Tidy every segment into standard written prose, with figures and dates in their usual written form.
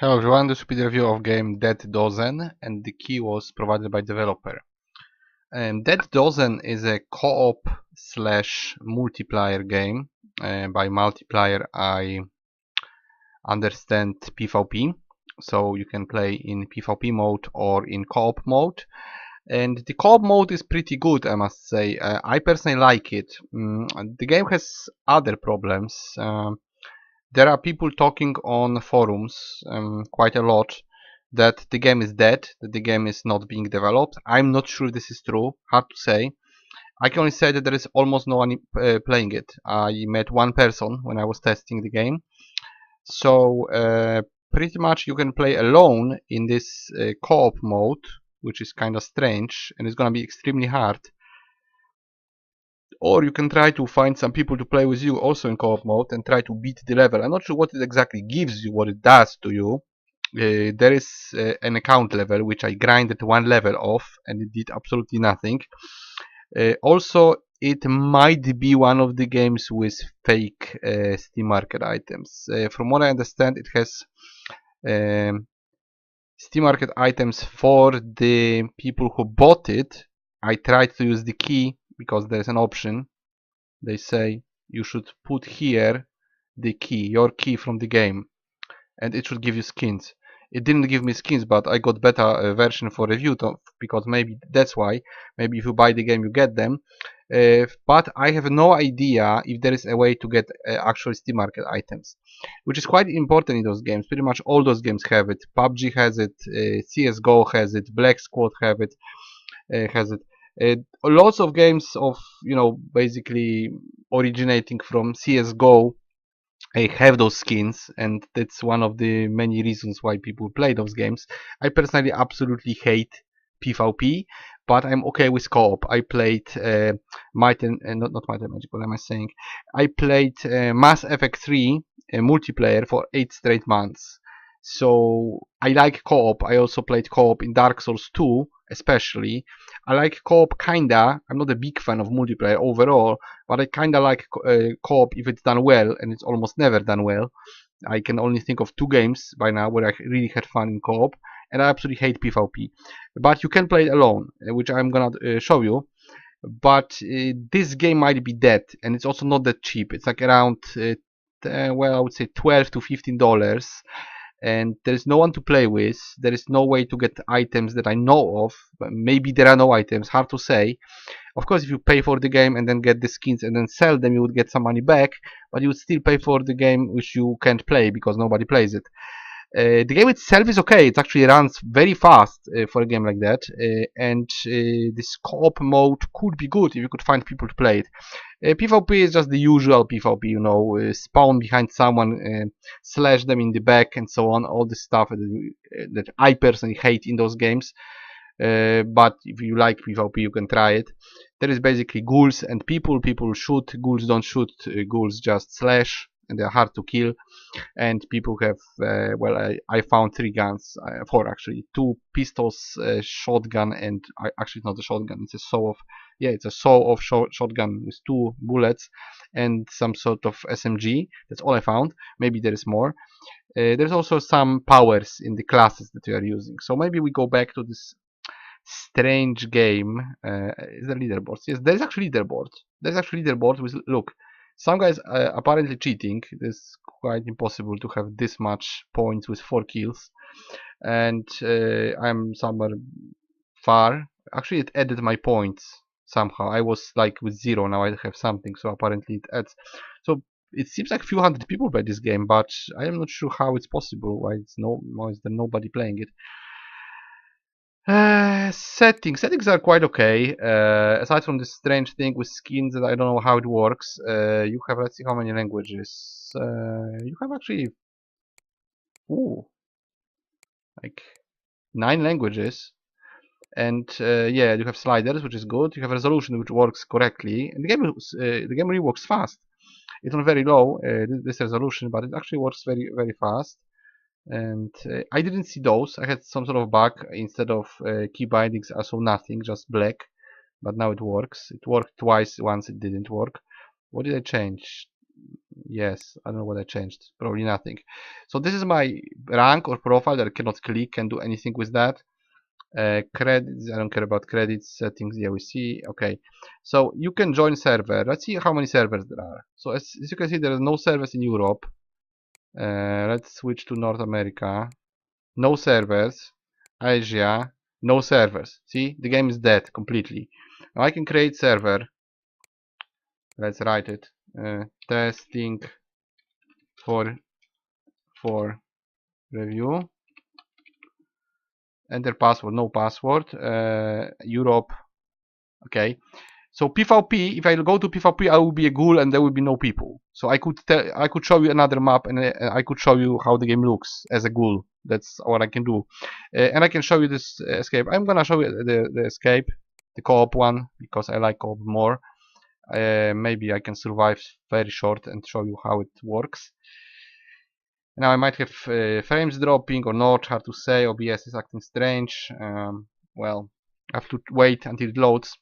Hello everyone, this will be the review of game Dead Dozen, and the key was provided by developer. Dead Dozen is a co-op slash multiplayer game. By multiplayer I understand PvP, so you can play in PvP mode or in co-op mode. And the co-op mode is pretty good, I must say. I personally like it. The game has other problems. There are people talking on forums quite a lot that the game is dead, that the game is not being developed. I'm not sure this is true, hard to say. I can only say that there is almost no one playing it. I met one person when I was testing the game. So pretty much you can play alone in this co-op mode, which is kind of strange and it's gonna be extremely hard. Or you can try to find some people to play with you also in co-op mode and try to beat the level. I'm not sure what it exactly gives you, what it does to you. There is an account level which I grinded one level off and it did absolutely nothing. Also, it might be one of the games with fake Steam Market items. From what I understand, it has Steam Market items for the people who bought it. I tried to use the key because there's an option. They say you should put here the key, your key from the game, and it should give you skins. It didn't give me skins, but I got beta version for review because maybe that's why. Maybe if you buy the game you get them. But I have no idea if there is a way to get actual Steam Market items, which is quite important in those games. Pretty much all those games have it. PUBG has it, CS:GO has it, Black Squad have it, has it. Lots of games of basically originating from CS:GO have those skins, and that's one of the many reasons why people play those games. I personally absolutely hate PvP, but I'm okay with co-op. I played Might and not Might and Magic. What am I saying? I played Mass Effect 3 multiplayer for 8 straight months. So I like co-op. I also played co-op in Dark Souls 2, especially. I like co-op kinda. I'm not a big fan of multiplayer overall, but I kinda like co-op if it's done well, and it's almost never done well. I can only think of 2 games by now where I really had fun in co-op, and I absolutely hate PvP. But you can play it alone, which I'm gonna show you. But this game might be dead, and it's also not that cheap. It's like around, well, I would say $12 to $15, and there is no one to play with. There is no way to get items that I know of. Maybe there are no items, hard to say. Of course, if you pay for the game and then get the skins and then sell them, you would get some money back, but you would still pay for the game which you can't play because nobody plays it. The game itself is okay. It actually runs very fast for a game like that, and this co-op mode could be good if you could find people to play it. PvP is just the usual PvP, spawn behind someone, slash them in the back, and so on. All this stuff that I personally hate in those games. But if you like PvP, you can try it. There is basically ghouls and people. People shoot, ghouls don't shoot, ghouls just slash, and they're hard to kill. And people have, well, I found 3 guns, 4 actually, 2 pistols, shotgun, and actually it's not a shotgun, it's a saw-off. Yeah, it's a saw-off shotgun with 2 bullets and some sort of SMG. That's all I found. Maybe there is more. There's also some powers in the classes that we are using. So maybe we go back to this strange game. Is there leaderboards? Yes, there's actually leaderboard. There's actually leaderboard with, look, some guys apparently cheating. It's quite impossible to have this much points with 4 kills. And I'm somewhere far. Actually, it added my points somehow. I was like with 0, now I have something, so apparently it adds. So it seems like a few hundred people play this game, but I am not sure how it's possible. Why is there nobody playing it? Settings are quite okay. Aside from this strange thing with skins that I don't know how it works. You have, let's see how many languages. You have actually, ooh, like 9 languages. And yeah, you have sliders, which is good. You have resolution, which works correctly. And the game really works fast. It's not very low, this resolution, but it actually works very, very fast. And I didn't see those. I had some sort of bug. Instead of key bindings, I saw nothing, just black. But now it works. It worked twice. Once it didn't work. What did I change? Yes, I don't know what I changed. Probably nothing. So this is my rank or profile that I cannot click and do anything with that. Credits, I don't care about credits, settings, yeah, we see. Okay, so you can join server. Let's see how many servers there are. So as you can see, there is no servers in Europe. Let's switch to North America. No servers. Asia, no servers. See, the game is dead completely. Now I can create server. Let's write it. Testing for review. Enter password, no password. Europe. Okay. So PvP, if I go to PvP, I will be a ghoul and there will be no people. So I could show you another map and I could show you how the game looks as a ghoul. That's what I can do. And I can show you this escape. I'm gonna show you the escape, the co-op one, because I like co-op more. Maybe I can survive very short and show you how it works. Now I might have frames dropping or not, hard to say. OBS is acting strange. Well, I have to wait until it loads.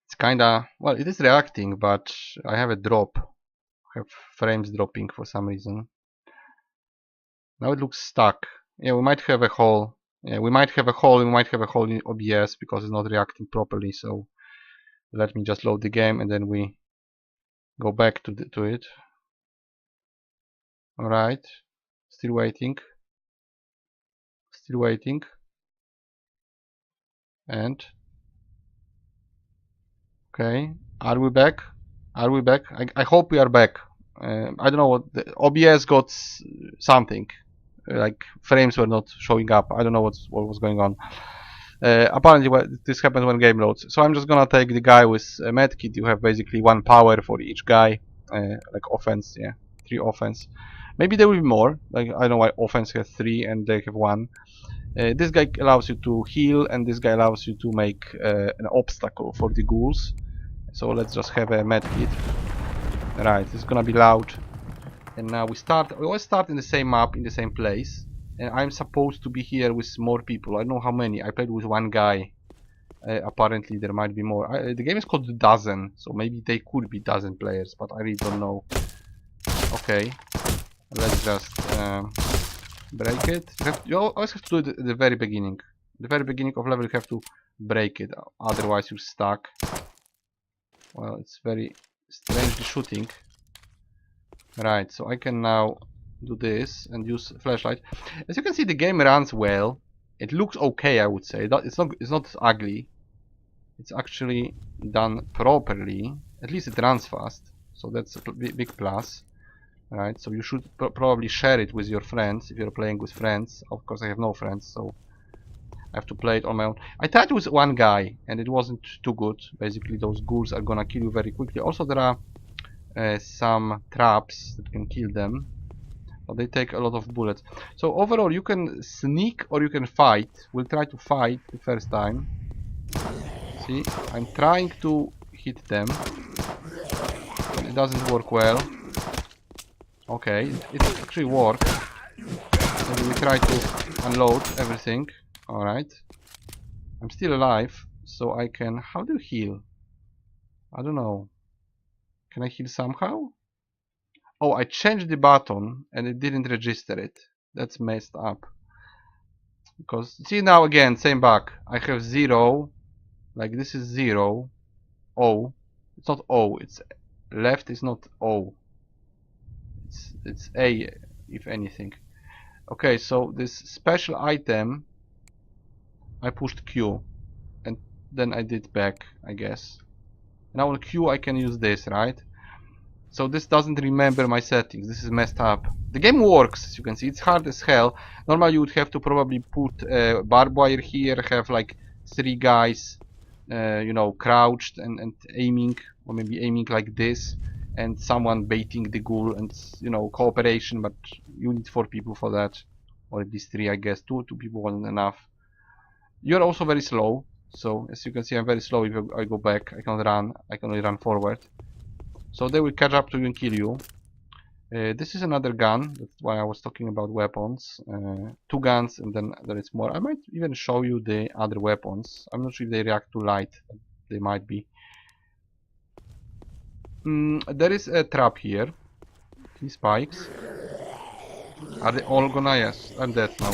It's kinda, well, it is reacting, but I have a drop. I have frames dropping for some reason. Now it looks stuck. Yeah, we might have a hole. Yeah, we might have a hole. We might have a hole in OBS because it's not reacting properly. So let me just load the game and then we go back to it. Alright, still waiting. Still waiting. And okay, are we back? Are we back? I hope we are back. I don't know what the OBS got something like frames were not showing up. I don't know what was going on. Apparently this happens when game loads. So I'm just gonna take the guy with a medkit. You have basically 1 power for each guy, like offense, yeah, 3 offense. Maybe there will be more. Like I don't know why offense has 3 and they have 1. This guy allows you to heal, and this guy allows you to make an obstacle for the ghouls. So let's just have a medkit. Right, it's gonna be loud. And now we always start in the same map, in the same place. And I'm supposed to be here with more people. I don't know how many. I played with 1 guy. Apparently there might be more. The game is called Dozen, so maybe they could be dozen players, but I really don't know. Okay, let's just break it. You always have to do it at the very beginning. The very beginning of level you have to break it, otherwise you're stuck. Well, it's very strangely shooting. Right, so I can now do this and use flashlight. As you can see, the game runs well. It looks okay, I would say. It's not ugly. It's actually done properly. At least it runs fast, so that's a big plus. Right, so you should probably share it with your friends if you're playing with friends. Of course, I have no friends, so I have to play it on my own. I tried with 1 guy, and it wasn't too good. Basically, those ghouls are gonna kill you very quickly. Also, there are some traps that can kill them, but they take a lot of bullets. So overall, you can sneak or you can fight. We'll try to fight the first time. See, I'm trying to hit them, but it doesn't work well. Okay, it actually worked. Maybe we try to unload everything. Alright. I'm still alive, so I can... How do you heal? I don't know. Can I heal somehow? Oh, I changed the button and it didn't register it. That's messed up. Because, see now again, same bug. I have 0. Like this is 0. O. It's not O, it's left is not O. It's A, if anything. Okay, so this special item, I pushed Q, and then I did back, I guess. Now on Q I can use this, right? So this doesn't remember my settings. This is messed up. The game works, as you can see. It's hard as hell. Normally you would have to probably put barbed wire here, have like 3 guys, you know, crouched and aiming, or maybe aiming like this, and someone baiting the ghoul, and you know, cooperation. But you need 4 people for that, or at least 3, I guess. Two people wasn't enough. You're also very slow. So as you can see, I'm very slow. If I go back, I can run. I can only run forward. So they will catch up to you and kill you. This is another gun. That's why I was talking about weapons. 2 guns, and then there is more. I might even show you the other weapons. I'm not sure if they react to light. They might be. There is a trap here. These spikes. Are they all gonna? Yes, I'm dead now.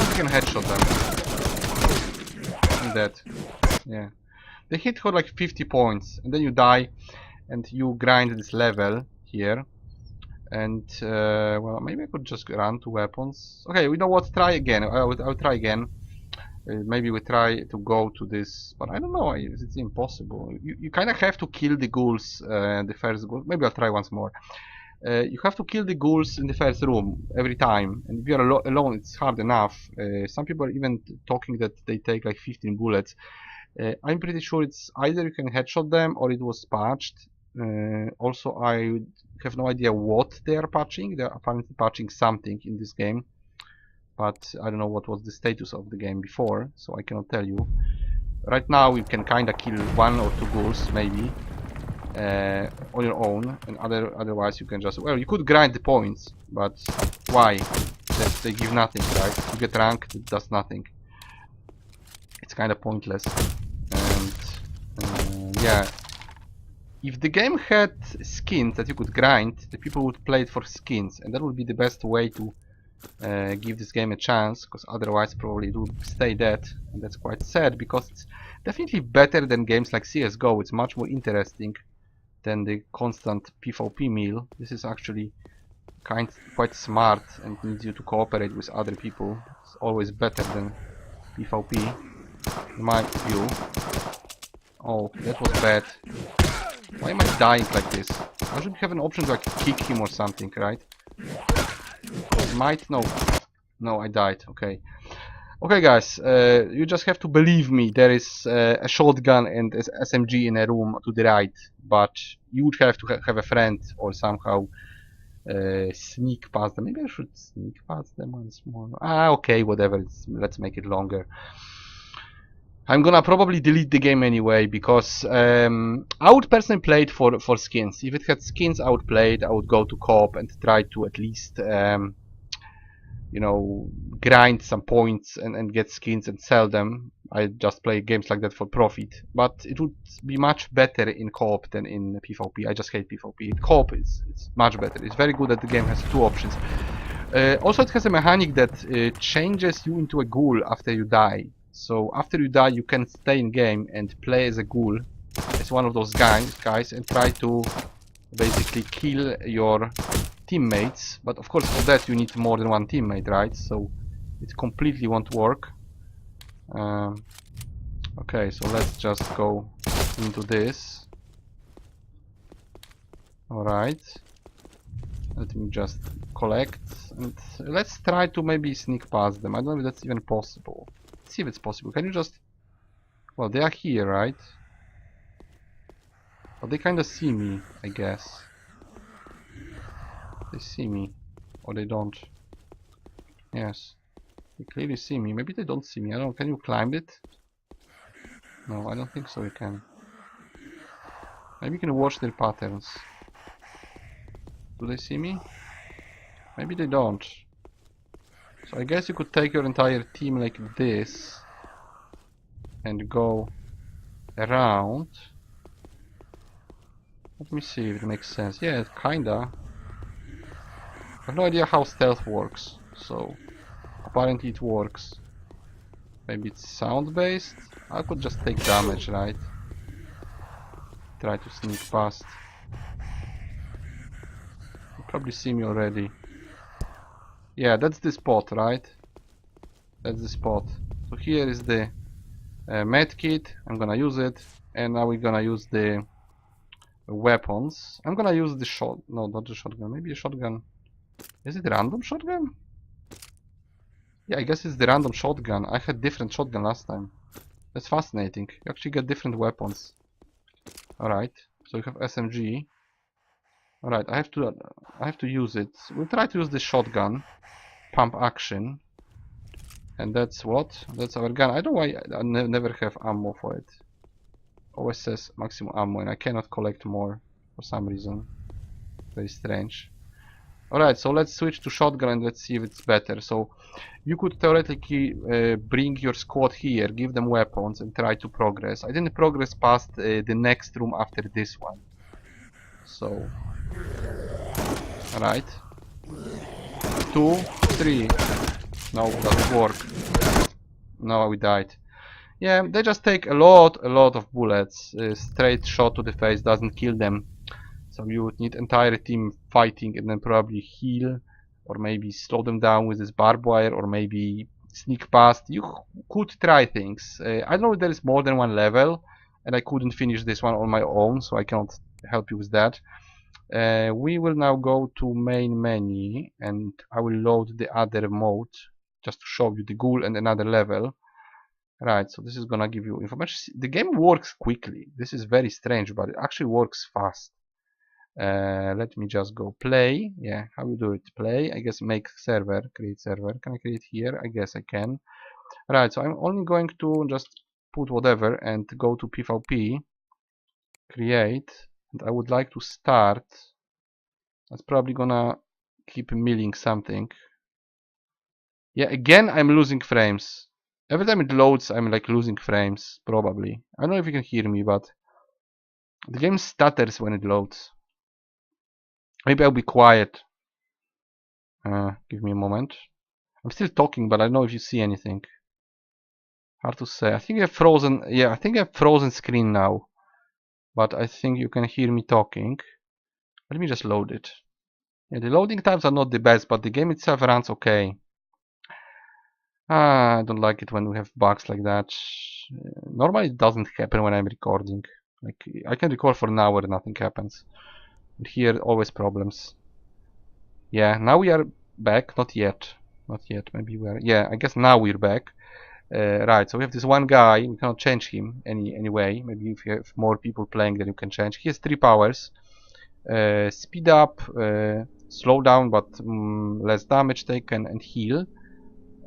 I can headshot them. I'm dead. Yeah. They hit for like 50 points, and then you die, and you grind this level here. And well, maybe I could just run to weapons. Okay, we know what. Try again. I'll try again. Maybe we try to go to this, but I don't know. It's impossible. You kind of have to kill the ghouls. The first ghoul. Maybe I'll try once more. You have to kill the ghouls in the first room every time, and if you're alone, it's hard enough. Some people are even talking that they take like 15 bullets. I'm pretty sure it's either you can headshot them or it was patched. Also, I have no idea what they are patching. They are apparently patching something in this game, but I don't know what was the status of the game before, so I cannot tell you. Right now, you can kinda kill 1 or 2 ghouls, maybe, on your own, and otherwise you can just, well, you could grind the points, but why? They give nothing, right? You get ranked, it does nothing. It's kind of pointless. And yeah, if the game had skins that you could grind, the people would play it for skins, and that would be the best way to give this game a chance, because otherwise probably it would stay dead, and that's quite sad, because it's definitely better than games like CSGO. It's much more interesting than the constant PvP meal. This is actually quite smart and needs you to cooperate with other people. It's always better than PvP, in my view. Oh, that was bad. Why am I dying like this? I should have an option to like kick him or something, right? Might? No, I died. Okay. Okay, guys, you just have to believe me. There is a shotgun and an SMG in a room to the right, but you would have to have a friend or somehow sneak past them. Maybe I should sneak past them once more. Okay, whatever. Let's make it longer. I'm gonna probably delete the game anyway, because I would personally play it for skins. If it had skins, I would play it. I would go to co-op and try to at least you know, grind some points and get skins and sell them. I just play games like that for profit. But it would be much better in co-op than in PvP. I just hate PvP. Co-op is much better. It's very good that the game has 2 options. Also, it has a mechanic that changes you into a ghoul after you die. So after you die, you can stay in game and play as a ghoul, as one of those guys, and try to basically kill your teammates. But of course, for that you need more than one teammate, right? So it completely won't work. Okay, so let's just go into this. Alright. Let me just collect, and let's try to maybe sneak past them. I don't know if that's even possible. Let's see if it's possible. Can you just... Well, they are here, right? But they kinda see me, I guess. They see me. Or they don't. Yes. They clearly see me. Maybe they don't see me. I don't know. Can you climb it? No, I don't think so you can. Maybe you can watch their patterns. Do they see me? Maybe they don't. So I guess you could take your entire team like this and go around. Let me see if it makes sense. Yeah, it kinda. I have no idea how stealth works, so apparently it works. Maybe it's sound based? I could just take damage, right? Try to sneak past. You probably see me already. Yeah, that's the spot, right? That's the spot. So here is the med kit. I'm gonna use it, and now we're gonna use the weapons. I'm gonna use the shot. No, not the shotgun. Maybe a shotgun. Is it a random shotgun? Yeah, I guess it's the random shotgun. I had different shotgun last time. That's fascinating. You actually get different weapons. Alright, so you have SMG. Alright, I have to use it. We'll try to use the shotgun. Pump action. And that's what? That's our gun. I don't know why I never have ammo for it. Always says maximum ammo, and I cannot collect more for some reason. Very strange. Alright, so let's switch to shotgun and let's see if it's better. So you could theoretically bring your squad here, give them weapons and try to progress. I didn't progress past the next room after this one. So, alright. 2, 3. No, doesn't work. No, we died. Yeah, they just take a lot of bullets. Straight shot to the face doesn't kill them. So you would need entire team fighting and then probably heal, or maybe slow them down with this barbed wire, or maybe sneak past. You could try things. I know there is more than one level, and I couldn't finish this one on my own, so I cannot help you with that. We will now go to main menu, and I will load the other mode just to show you the ghoul and another level. Right, so this is gonna give you information. The game works quickly. This is very strange, but it actually works fast. Let me just go play. Yeah, how we do it? Play. I guess make server, create server. Can I create here? I guess I can. Right, so I'm only going to just put whatever and go to PvP, create, and I would like to start. That's probably gonna keep milling something. Yeah, again I'm losing frames. Every time it loads, I'm like losing frames, probably. I don't know if you can hear me, but the game stutters when it loads. Maybe I'll be quiet. Give me a moment. I'm still talking, but I don't know if you see anything. Hard to say. I think I have frozen. Yeah, I think I have frozen screen now. But I think you can hear me talking. Let me just load it. Yeah, the loading times are not the best, but the game itself runs okay. I don't like it when we have bugs like that. Normally it doesn't happen when I'm recording. Like I can record for an hour and nothing happens. And here always problems. Yeah, now we are back. Not yet. Not yet. Maybe we are. Yeah, I guess now we're back. Right, so we have this one guy. We cannot change him anyway. Maybe if you have more people playing, then you can change. He has 3 powers. Speed up, slow down, but less damage taken, and heal.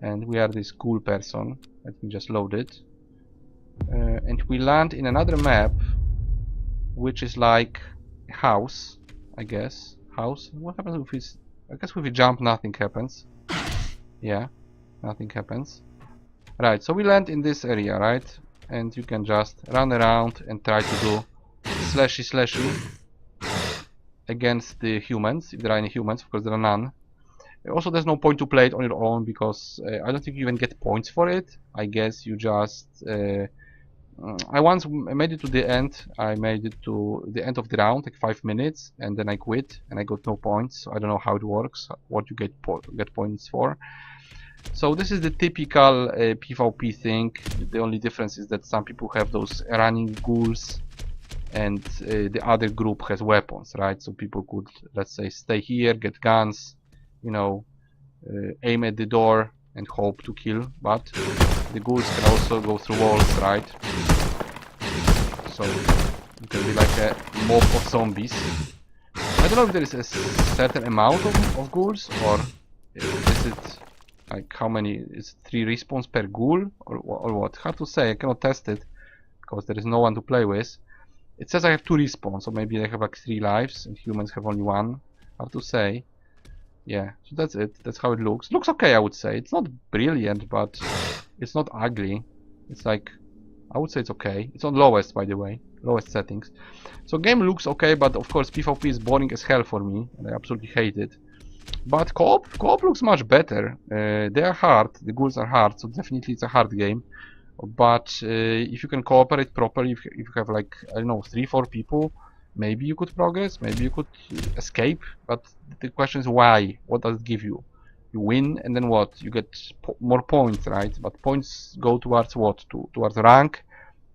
And we are this cool person. Let me just load it. And we land in another map, which is like a house, I guess. House. What happens if it's? I guess if we jump, nothing happens. Yeah, nothing happens. Right, so we land in this area, right? And you can just run around and try to do slashy against the humans, if there are any humans. Of course, there are none. Also, there's no point to play it on your own because I don't think you even get points for it. I guess you just... I once made it to the end. I made it to the end of the round, like 5 minutes, and then I quit and I got no points. So I don't know how it works, what you get points for. So this is the typical PvP thing. The only difference is that some people have those running ghouls and the other group has weapons, right? So people could, let's say, stay here, get guns, you know, aim at the door and hope to kill, but the ghouls can also go through walls, right? So you can be like a mob of zombies. I don't know if there is a certain amount of ghouls, or is it like how many? Is 3 respawns per ghoul, or what? Hard to say. I cannot test it because there is no one to play with. It says I have 2 respawns, so maybe they have like 3 lives and humans have only 1. Hard to say. Yeah, so that's it. That's how it looks. Looks okay, I would say. It's not brilliant, but it's not ugly. It's like, I would say it's okay. It's on lowest, by the way. Lowest settings. So game looks okay, but of course PvP is boring as hell for me, and I absolutely hate it. But co-op looks much better. They are hard. The ghouls are hard, so definitely it's a hard game. But if you can cooperate properly, if you have like, I don't know, 3-4 people, maybe you could progress, maybe you could escape. But the question is why? What does it give you? You win, and then what? You get more points, right? But points go towards what? Towards rank,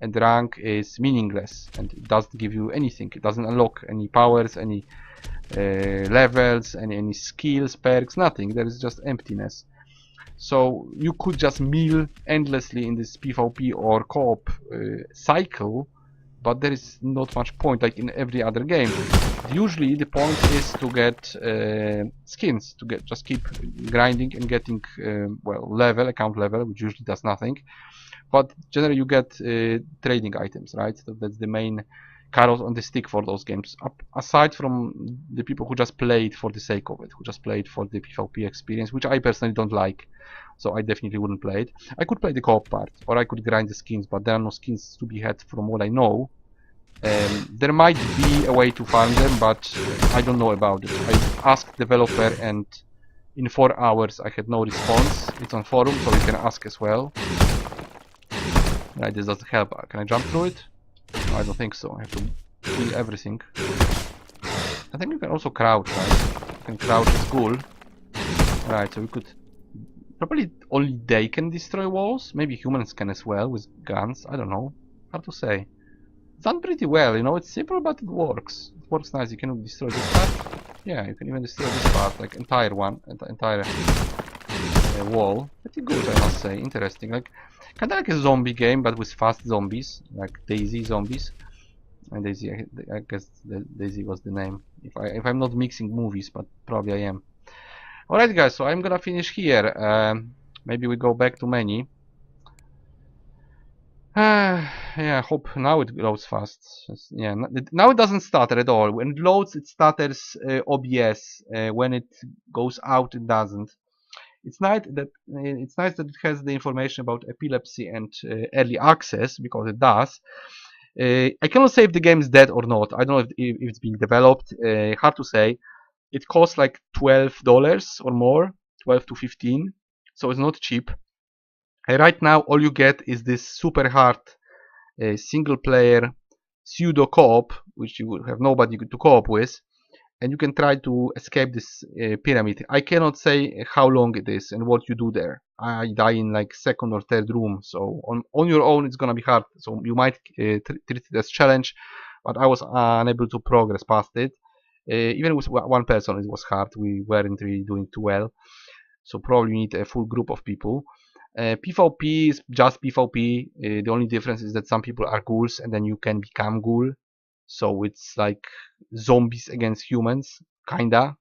and rank is meaningless, and it doesn't give you anything. It doesn't unlock any powers, any levels, any skills, perks, nothing. There is just emptiness. So you could just mill endlessly in this PvP or co-op cycle, but there is not much point, like in every other game. Usually the point is to get skins, to just keep grinding and getting well, account level, which usually does nothing. But generally you get trading items, right? So that's the main carrot on the stick for those games. Aside from the people who just play it for the sake of it, who just play it for the PvP experience, which I personally don't like, so I definitely wouldn't play it. I could play the co-op part, or I could grind the skins, but there are no skins to be had from what I know. There might be a way to find them, but I don't know about it. I asked developer, and in 4 hours I had no response. It's on forum, so you can ask as well. Right, this doesn't help. Can I jump through it? No, I don't think so. I have to kill everything. I think you can also crouch, right? You can crouch as ghoul. Right, so we could... Probably only they can destroy walls. Maybe humans can as well with guns. I don't know. Hard to say. It's done pretty well, you know. It's simple, but it works. It works nice. You can destroy this part. Yeah, you can even destroy this part, like entire wall. Pretty good, I must say. Interesting. Like kind of like a zombie game, but with fast zombies, like Daisy zombies. And Daisy, I guess Daisy was the name. If I'm not mixing movies, but probably I am. Alright, guys. So I'm gonna finish here. Maybe we go back to menu. Yeah, I hope now it loads fast. Yeah, now it doesn't stutter at all. When it loads, it stutters OBS. When it goes out, it doesn't. It's nice that it has the information about epilepsy and early access, because it does. I cannot say if the game is dead or not. I don't know if it's being developed. Hard to say. It costs like $12 or more, 12 to 15. So it's not cheap. Right now, all you get is this super hard single player pseudo co-op, which you will have nobody to co-op with, and you can try to escape this pyramid. I cannot say how long it is and what you do there. I die in like second or third room, so on your own it's gonna be hard. So you might treat it as challenge, but I was unable to progress past it. Even with one person, it was hard. We weren't really doing too well. So probably you need a full group of people. PvP is just PvP. The only difference is that some people are ghouls and then you can become ghoul. So it's like zombies against humans, kinda.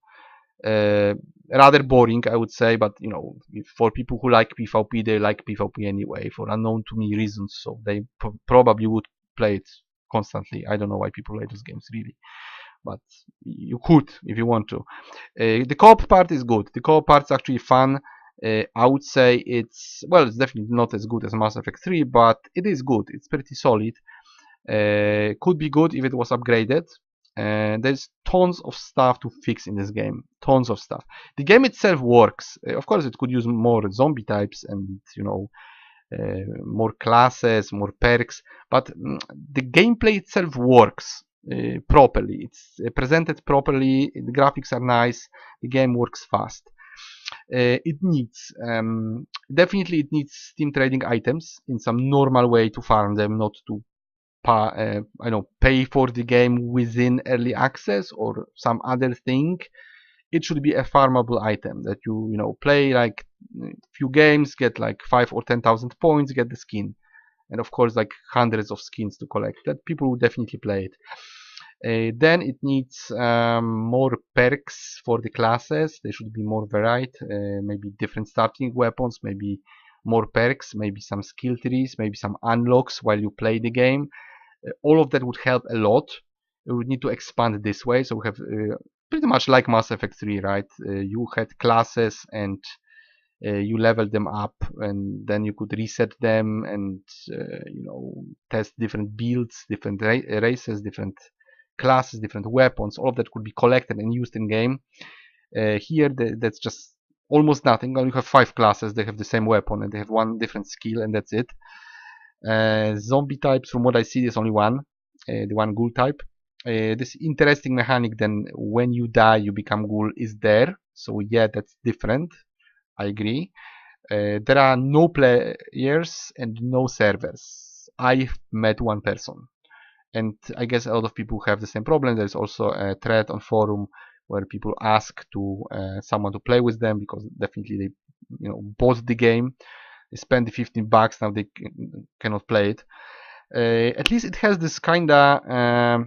Rather boring, I would say, but you know, for people who like PvP, they like PvP anyway, for unknown to me reasons. So they probably would play it constantly. I don't know why people play those games really, but you could if you want to. The co-op part is good. The co-op part is actually fun. I would say it's definitely not as good as Mass Effect 3, but it is good. It's pretty solid. Could be good if it was upgraded. There's tons of stuff to fix in this game. Tons of stuff. The game itself works. Of course, it could use more zombie types and, you know, more classes, more perks, but the gameplay itself works properly. It's presented properly. The graphics are nice. The game works fast. It needs definitely it needs Steam trading items in some normal way to farm them, not to pay for the game within early access or some other thing. It should be a farmable item that you know play like few games, get like 5 or 10,000 points, get the skin, and of course like hundreds of skins to collect. That people will definitely play it. Then it needs more perks for the classes. They should be more varied, maybe different starting weapons, maybe more perks, maybe some skill trees, maybe some unlocks while you play the game. All of that would help a lot. We would need to expand this way, so we have pretty much like Mass Effect 3, right? You had classes and you leveled them up, and then you could reset them and you know, test different builds, different races, different classes, different weapons. All of that could be collected and used in game. Here that's just almost nothing. You have 5 classes, they have the same weapon and they have one different skill, and that's it. Zombie types, from what I see, there's only one, the one ghoul type. This interesting mechanic, then when you die you become ghoul, is there. So yeah, that's different. I agree. There are no players and no servers. I've met one person, and I guess a lot of people have the same problem. There's also a thread on forum where people ask to someone to play with them, because definitely they, you know, bought the game. They spend the $15, now they cannot play it. At least it has this kinda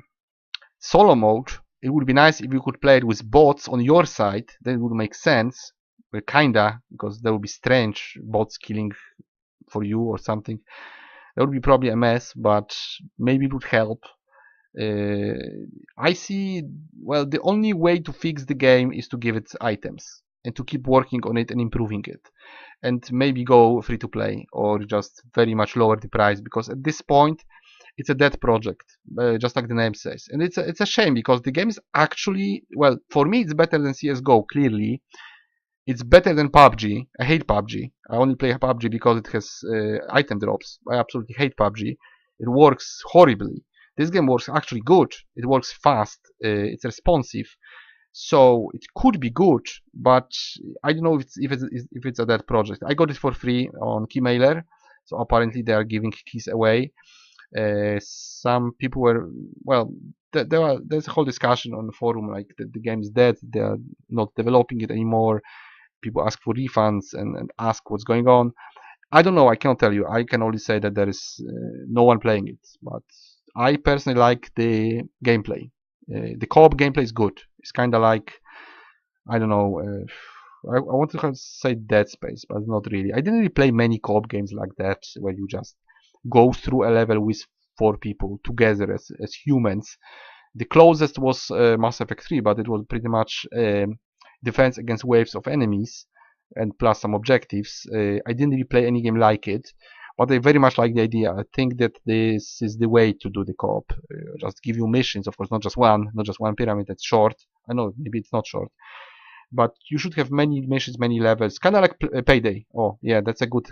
solo mode. It would be nice if you could play it with bots on your side. That would make sense. Kinda, because there would be strange bots killing for you or something. That would be probably a mess, but maybe it would help. I see, well, the only way to fix the game is to give it items and to keep working on it and improving it, and maybe go free to play or just very much lower the price, because at this point it's a dead project, just like the name says. And it's a shame, because the game is actually, well, for me it's better than CSGO, clearly. It's better than PUBG. I hate PUBG. I only play PUBG because it has item drops. I absolutely hate PUBG. It works horribly. This game works actually good. It works fast. It's responsive. So it could be good, but I don't know if it's a dead project. I got it for free on Keymailer, so apparently they are giving keys away. Some people were, well, there's a whole discussion on the forum, like the game is dead, they are not developing it anymore. People ask for refunds and ask what's going on. I don't know, I cannot tell you. I can only say that there is no one playing it, but I personally like the gameplay. The co-op gameplay is good. It's kind of like, I don't know, I want to say Dead Space, but not really. I didn't really play many co-op games like that, where you just go through a level with 4 people together as humans. The closest was Mass Effect 3, but it was pretty much defense against waves of enemies and plus some objectives. I didn't really play any game like it, but I very much like the idea. I think that this is the way to do the co-op. Just give you missions, of course, not just one pyramid that's short. I know maybe it's not short, but you should have many missions, many levels, kind of like Payday. Oh yeah, that's a good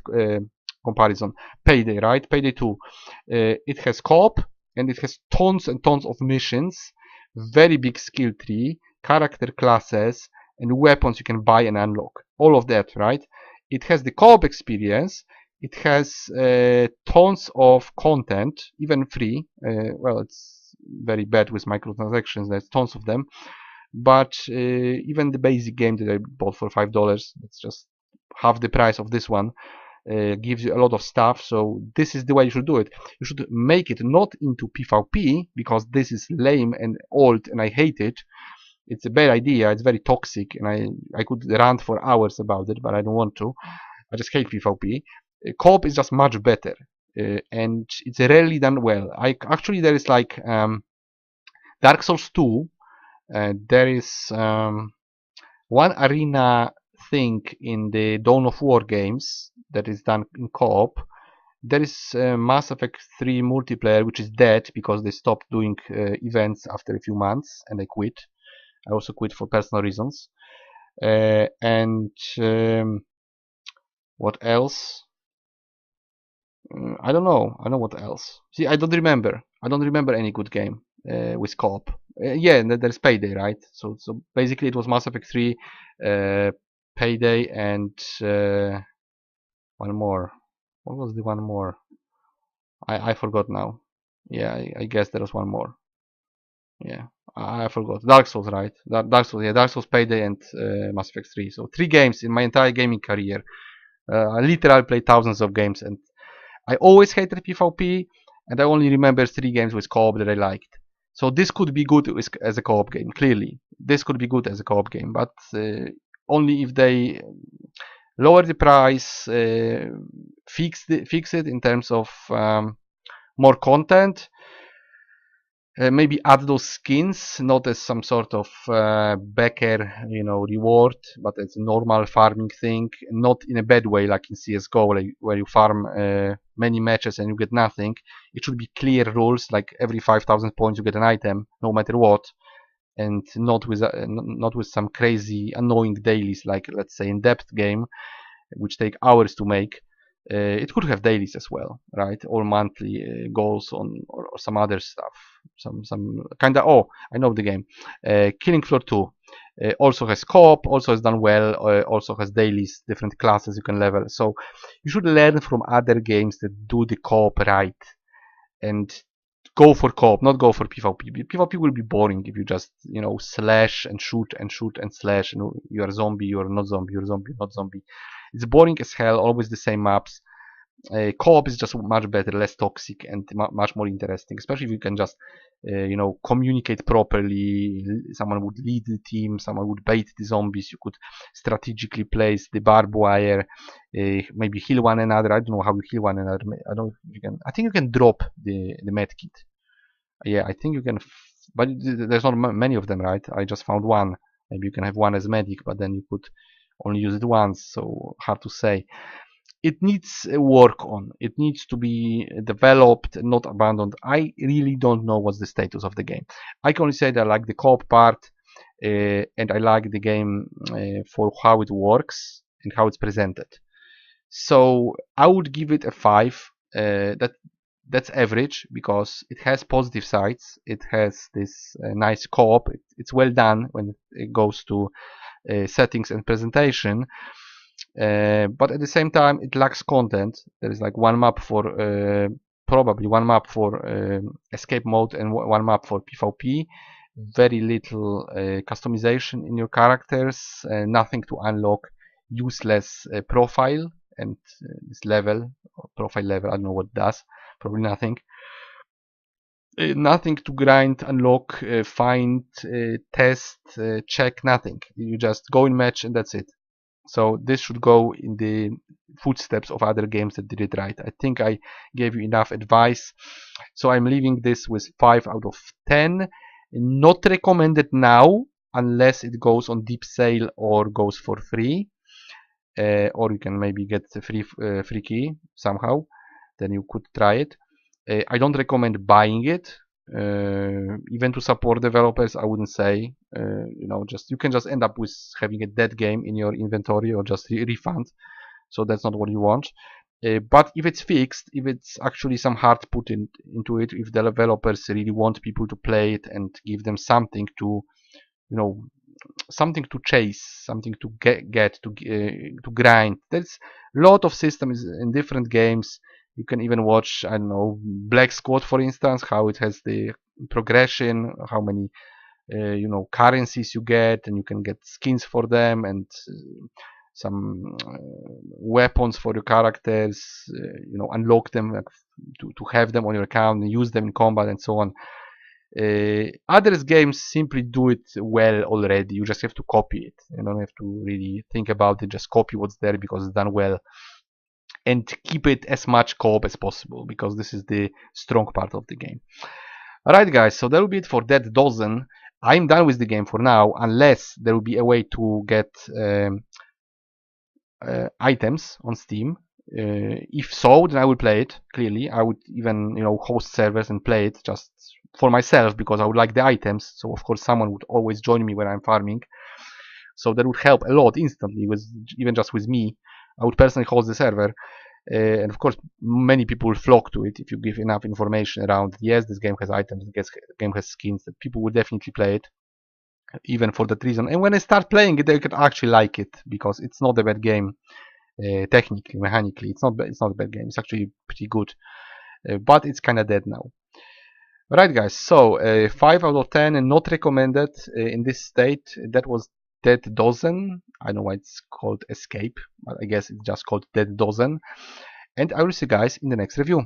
comparison. Payday, right? Payday 2. It has co-op and it has tons and tons of missions, very big skill tree, character classes, and weapons you can buy and unlock. All of that, right? It has the co-op experience. It has tons of content, even free. Well, it's very bad with microtransactions. There's tons of them. But even the basic game that I bought for $5, that's just half the price of this one, gives you a lot of stuff. So this is the way you should do it. You should make it not into PvP, because this is lame and old and I hate it. It's a bad idea. It's very toxic, and I could rant for hours about it, but I don't want to. I just hate PvP. Co-op is just much better, and it's rarely done well. Actually, there is like Dark Souls 2. There is one arena thing in the Dawn of War games that is done in co-op. There is Mass Effect 3 multiplayer, which is dead because they stopped doing events after a few months, and I quit. I also quit for personal reasons. And what else? I don't know. I don't know what else. See, I don't remember. I don't remember any good game with co-op. Yeah, and there's Payday, right? So basically it was Mass Effect 3, Payday, and one more. What was the one more? I forgot now. Yeah, I guess there was one more. Yeah, I forgot. Dark Souls, right? Dark Souls, yeah, Dark Souls, Payday, and Mass Effect 3. So 3 games in my entire gaming career. I literally played thousands of games, and I always hated PvP, and I only remember 3 games with co-op that I liked. So this could be good as a co-op game, clearly. This could be good as a co-op game, but only if they lower the price, fix it in terms of more content, maybe add those skins, not as some sort of backer, reward, but as a normal farming thing, not in a bad way like in CSGO, where you farm many matches and you get nothing. It should be clear rules, like every 5,000 points you get an item, no matter what, and not with some crazy annoying dailies, like let's say in Depth game, which take hours to make. It could have dailies as well, right? Or monthly goals or some other stuff. Some kind of, oh, I know the game. Killing Floor 2 also has co-op, also has done well, also has dailies, different classes you can level. So you should learn from other games that do the co-op right, and go for co-op, not go for PvP. PvP will be boring if you just, slash and shoot and shoot and slash. You are zombie, you are not zombie, you're zombie, not zombie. It's boring as hell, always the same maps. Co-op is just much better, less toxic, and much more interesting, especially if you can just communicate properly. Someone would lead the team, someone would bait the zombies, you could strategically place the barbed wire, maybe heal one another. I don't know how you heal one another. I don't know if you can. I think you can drop the med kit. Yeah, I think you can, but there's not many of them, right? I just found one. Maybe you can have one as medic, but then you could only use it once, so hard to say. It needs work on. It needs to be developed, not abandoned. I really don't know what's the status of the game. I can only say that I like the co-op part, and I like the game for how it works and how it's presented. So I would give it a 5. That's average because it has positive sides. It has this nice co-op. It's well done when it goes to settings and presentation. But at the same time, it lacks content. There is like one map for probably one map for escape mode and one map for PvP. Very little customization in your characters. Nothing to unlock. Useless profile and this level, profile level. I don't know what it does. Probably nothing. Nothing to grind, unlock, find, test, check. Nothing. You just go in match and that's it. So this should go in the footsteps of other games that did it right. I think I gave you enough advice. So I'm leaving this with 5 out of 10. Not recommended now unless it goes on deep sale or goes for free. Or you can maybe get a free key somehow. Then you could try it. I don't recommend buying it. Even to support developers, I wouldn't say. Just you can just end up with having a dead game in your inventory or just refund. So that's not what you want. But if it's fixed, if it's actually some heart put into it, if the developers really want people to play it and give them something to, something to chase, something to to grind. There's a lot of systems in different games. You can even watch, I don't know, Black Squad, for instance, how it has the progression, how many currencies you get, and you can get skins for them and some weapons for your characters. Unlock them to have them on your account and use them in combat and so on. Other games simply do it well already. You just have to copy it. You don't have to really think about it. Just copy what's there because it's done well. And keep it as much co-op as possible because this is the strong part of the game. Alright guys, so that will be it for Dead Dozen. I'm done with the game for now, unless there will be a way to get items on Steam. If so, then I will play it, clearly. I would even host servers and play it just for myself because I would like the items. So of course someone would always join me when I'm farming. So that would help a lot instantly, even just with me. I would personally host the server. And of course, many people will flock to it if you give enough information around. Yes, this game has items, this game has skins. That people will definitely play it, even for that reason. And when I start playing it, they could actually like it because it's not a bad game. Technically, mechanically, it's not a bad game. It's actually pretty good, but it's kind of dead now. Right, guys. So 5 out of 10 and not recommended in this state. That was Dead Dozen. I know why it's called Escape, but I guess it's just called Dead Dozen. And I will see you guys in the next review.